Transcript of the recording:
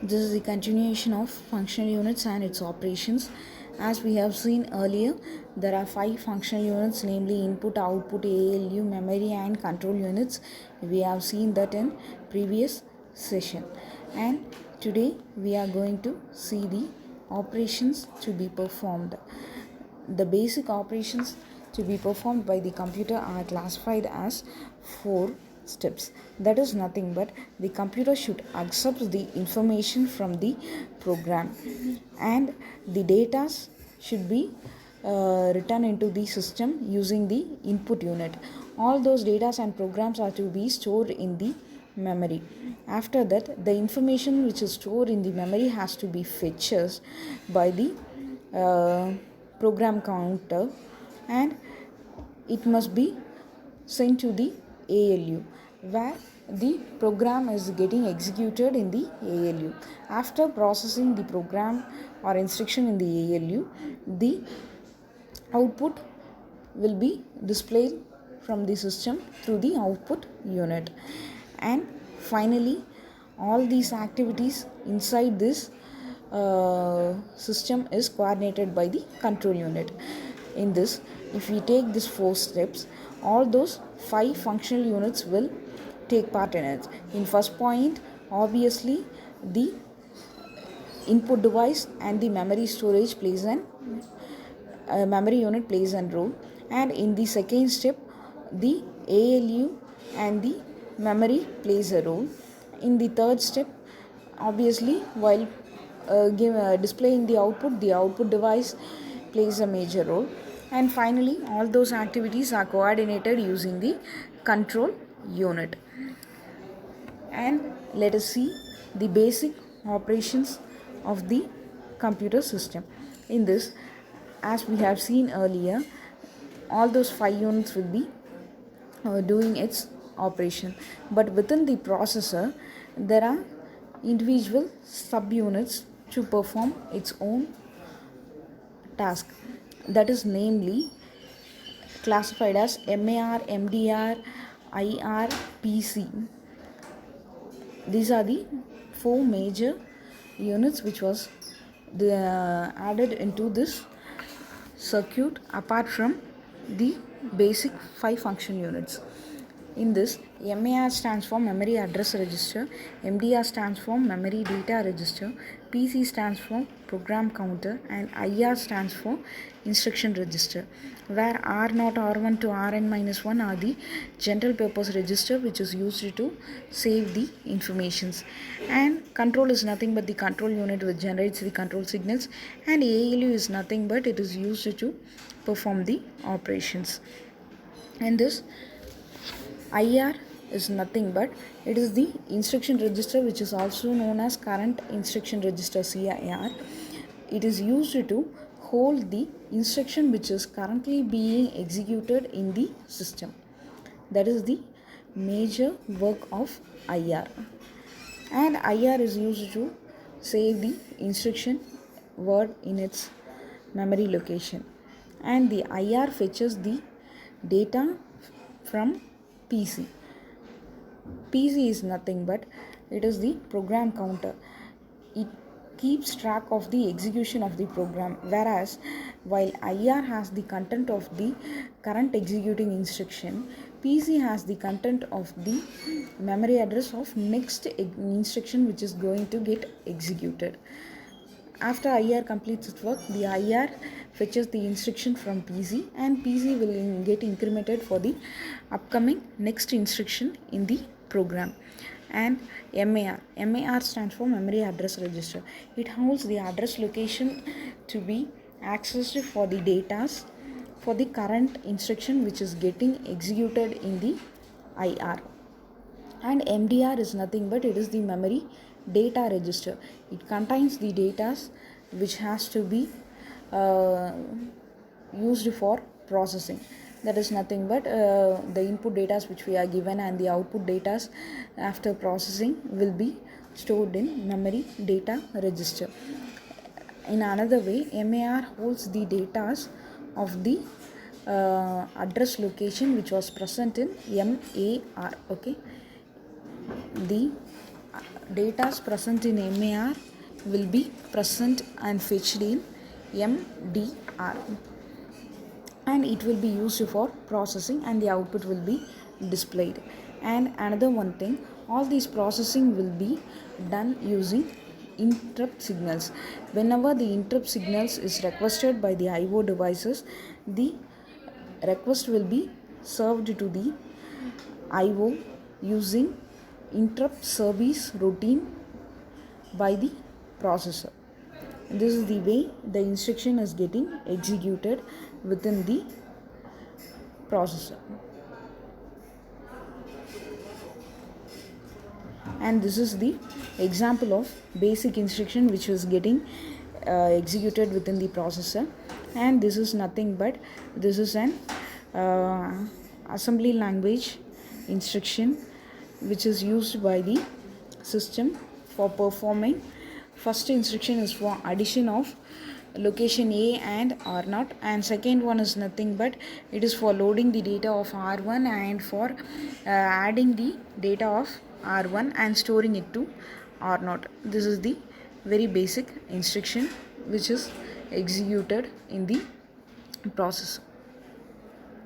This is the continuation of functional units and its operations. As we have seen earlier, there are 5 functional units, namely input, output, ALU, memory and control units. We have seen that in previous session. And today we are going to see the operations to be performed. The basic operations to be performed by the computer are classified as 4 steps. That is nothing but the computer should accept the information from the program, and the data should be written into the system using the input unit. All those data and programs are to be stored in the memory. After that, the information which is stored in the memory has to be fetched by the program counter, and it must be sent to the ALU where the program is getting executed in the ALU. After processing the program or instruction in the ALU, the output will be displayed from the system through the output unit. And finally, all these activities inside this system is coordinated by the control unit. In this, if we take these 4 steps, all those 5 functional units will take part in it. In first point, obviously the input device and the memory storage plays an memory unit plays a role, and in the second step the ALU and the memory plays a role. In the third step, obviously while displaying the output device plays a major role. And finally, all those activities are coordinated using the control unit. And let us see the basic operations of the computer system. In this, as we have seen earlier, all those 5 units will be doing its operation, but within the processor there are individual subunits to perform its own task. That is namely classified as MAR, MDR, IR, PC. These are the 4 major units which was added into this circuit apart from the basic 5 function units. In this, MAR stands for Memory Address Register, MDR stands for Memory Data Register, PC stands for Program Counter, and IR stands for Instruction Register, where R0, R1 to Rn-1 are the general purpose register which is used to save the informations. And control is nothing but the control unit which generates the control signals, and ALU is nothing but it is used to perform the operations. And this IR is nothing but it is the instruction register which is also known as current instruction register, CIR. It is used to hold the instruction which is currently being executed in the system. That is the major work of IR. And IR is used to save the instruction word in its memory location. And the IR fetches the data from PC. PC is nothing but it is the program counter. It keeps track of the execution of the program, whereas while IR has the content of the current executing instruction, PC has the content of the memory address of next instruction which is going to get executed. After IR completes its work, the IR fetches the instruction from PC, and PC will get incremented for the upcoming next instruction in the program. And MAR stands for Memory Address Register. It holds the address location to be accessed for the data for the current instruction which is getting executed in the IR. And MDR is nothing but it is the memory data register. It contains the data which has to be used for processing. That is nothing but the input data which we are given and the output data after processing will be stored in memory data register. In another way, MAR holds the data of the address location which was present in MAR. Okay, the data present in MAR will be present and fetched in MDR, and it will be used for processing, and the output will be displayed. And another one thing, all these processing will be done using interrupt signals. Whenever the interrupt signals is requested by the IO devices, the request will be served to the IO using interrupt service routine by the processor. This is the way the instruction is getting executed within the processor. And this is the example of basic instruction which was getting executed within the processor. And this is nothing but this is an assembly language instruction which is used by the system for performing. First instruction is for addition of location A and R0, and second one is nothing but it is for loading the data of R1 and for adding the data of R1 and storing it to R0. This is the very basic instruction which is executed in the processor.